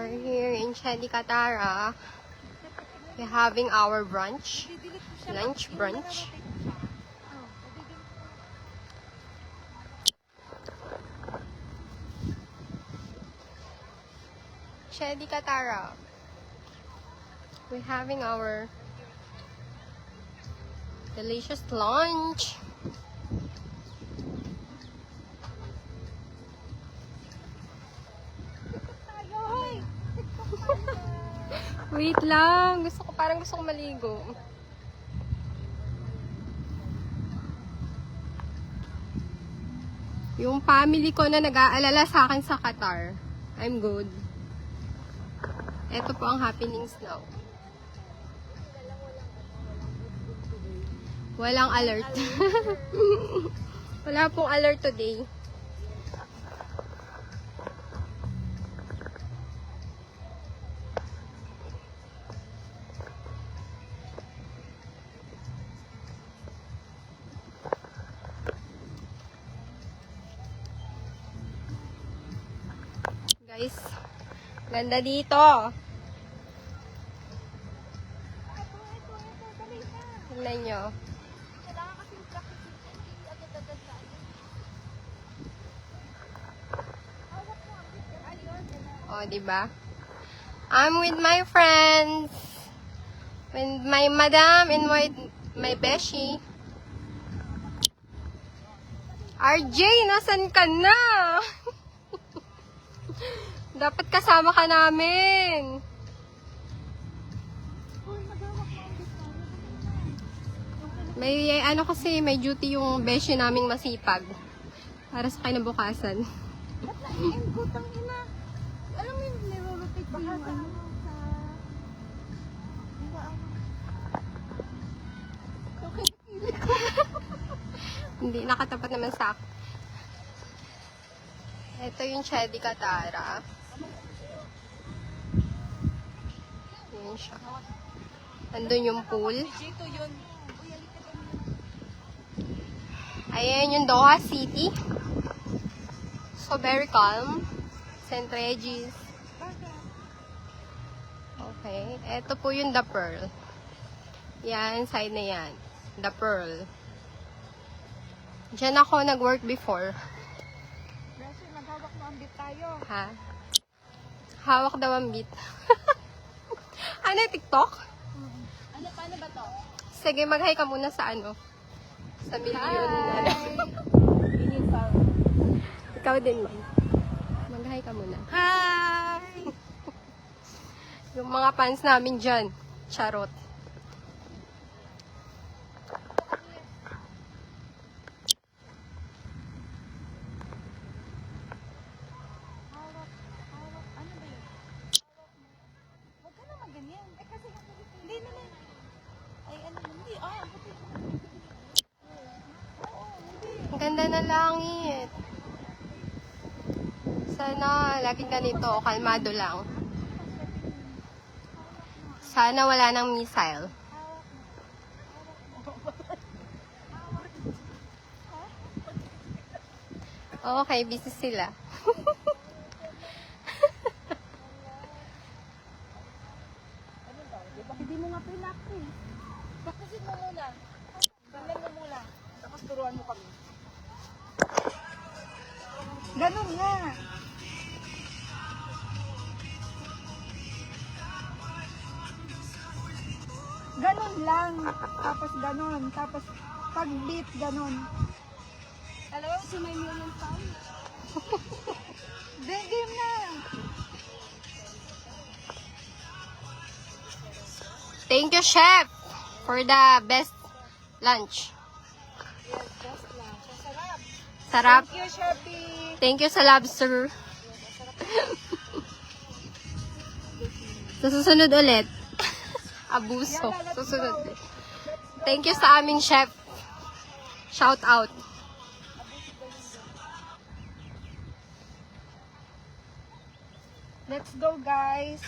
We're here in Chedi Katara. We're having our brunch. Lunch brunch. Chedi Katara. We're having our delicious lunch. Wait lang. Parang gusto ko maligo. Yung family ko na nag-aalala sa akin sa Qatar. I'm good. Ito po ang happenings now. Walang alert. Wala pong alert today. Guys, ganda dito. Tignan nyo. O, diba? I'm with my friends. With my madam and my beshi. RJ, nasan ka na? Dapat kasama ka namin. May ano kasi, may duty yung beshi naming masipag. Para sa kinabukasan. Alam mo yung nirorotate ko yung ano sa... Okay, pilit ko. Hindi, nakatapat naman sa akin. Ito yung Chedi Katara. Yan siya. Andun yung pool. Ayan yung Doha City. So, very calm. St. Regis. Okay. Ito po yung The Pearl. Yan, side na yan. The Pearl. Diyan ako nag-work before. Kasi naghawak mo ang bit tayo. Ha? Hawak daw ang beat. Ano yung TikTok? Ano, paano ba to? Sige, mag-hi ka muna sa ano. Sa million. Ikaw din, ma'am. Mag-hi ka muna. Hi! Yung mga fans namin dyan. Charot. Ano ba yun? Huwag ka naman ganyan. Eh kasi hindi naman. Ay ano, hindi. Ang puti. Oo, hindi. Ang ganda ng langit. Sana laging ganito, kalmado lang. Sana wala nang missile. Okay, busy sila. Hindi mo nga pinakti. Bakasin mo muna. Ganyan mo muna. Tapos turuan mo kami. Ganun nga. Ganun lang. Tapos ganun. Tapos pag beat, ganun. Hello? Si my million pound? Then game na. Thank you, chef, for the best lunch. Yes, just lang. Sarap. Sarap. Thank you, Shopee. Thank you sa lobster. Sa susunod ulit. Abuso. Susunod ulit. Thank you sa aming chef. Shout out. Let's go, guys.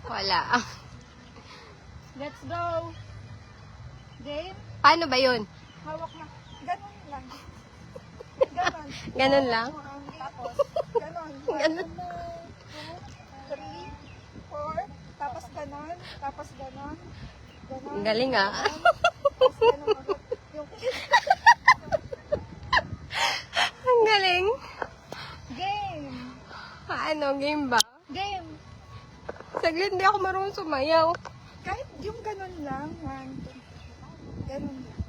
Wala. Let's go. Game? Paano ba yun? Hawak na. Ganon lang. Ganon. Ganun lang? Tapos, ganon. Ganon. 1, 2, 3, 4. Tapos ganon. Tapos ganon. Ganon. Ang galing ah. Tapos ganon ulit. Yung Ang galing. game. Ano, game ba? Game. Saglit, hindi ako marunong sumayaw. Kahit yung ganon lang. 1, 2. Ganon lang.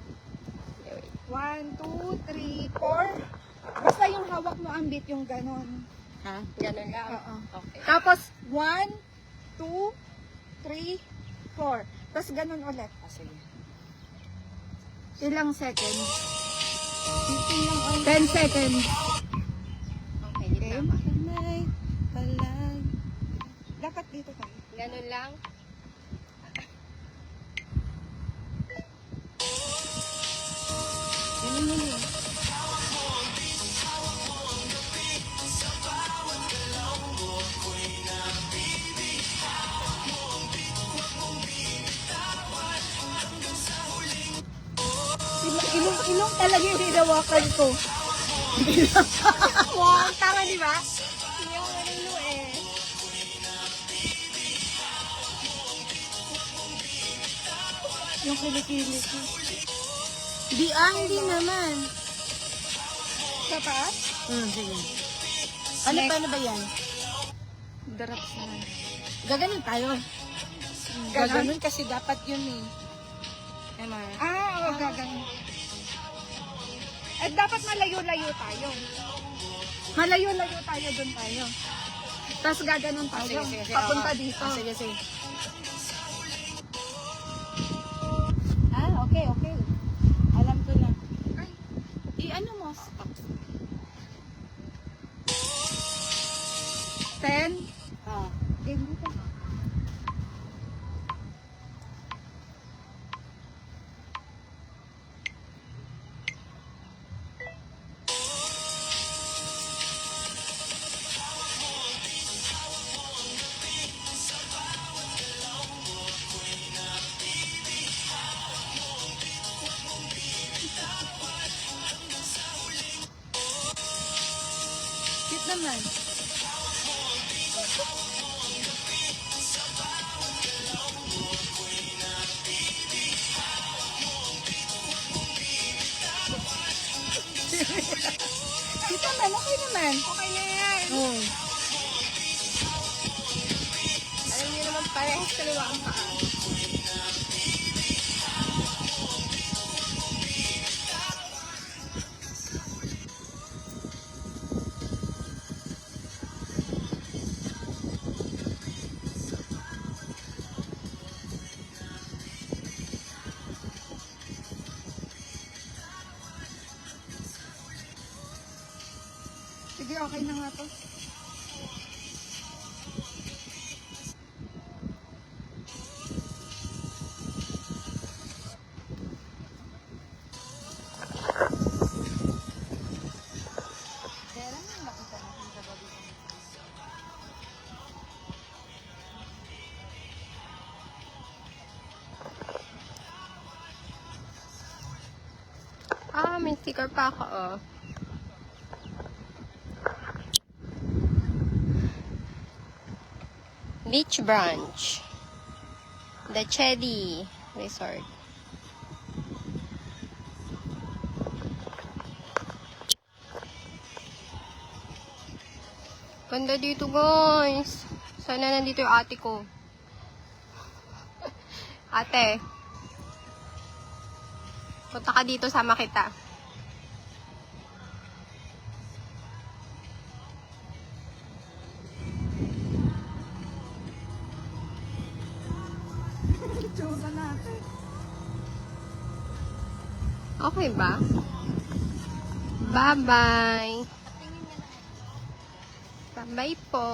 1, 2, 3, 4. Basta yung hawak mo ang beat yung ganon. Ha? Ganun lang? Oo. Okay. Tapos 1, 2, 3, 4. Tapos ganon ulit. Sige. Ilang seconds? 10 seconds. Okay, dito Okay. naman. Dapat dito tayo. Ganun lang? Ganun yun eh. Ilong talaga yung hinawakan ko. Wow, ang tanga, di ba? Hindi ako marunong eh. Yung kilikili ko. Hindi naman. Sa taas? Sige. Ano, paano ba yan? Drops na. Gaganon tayo. Gaganon kasi dapat yun eh. Ano? Oo, gagawin. Eh, dapat malayo-layo tayo. Malayo-layo tayo, dun tayo. Tapos gaganon tayo. Papunta dito. Sige, sige. Okay. Alam ko na. Ay. I-ano mo? Stop. 10. Ah. Game dito. Cute naman. Cute naman. Okay naman. Okay na yan. Oh. Alam niyo naman parehas kaliwa ang paa. Sige, okay na nga to. Ah, may sticker pa ako, oh. Beach Branch. The Chedi Resort. Ganda dito, guys. Sana nandito yung ate ko. Ate. Punta ka dito, sama kita. Tsura natin. Okay ba? Bye-bye. Bye-bye po.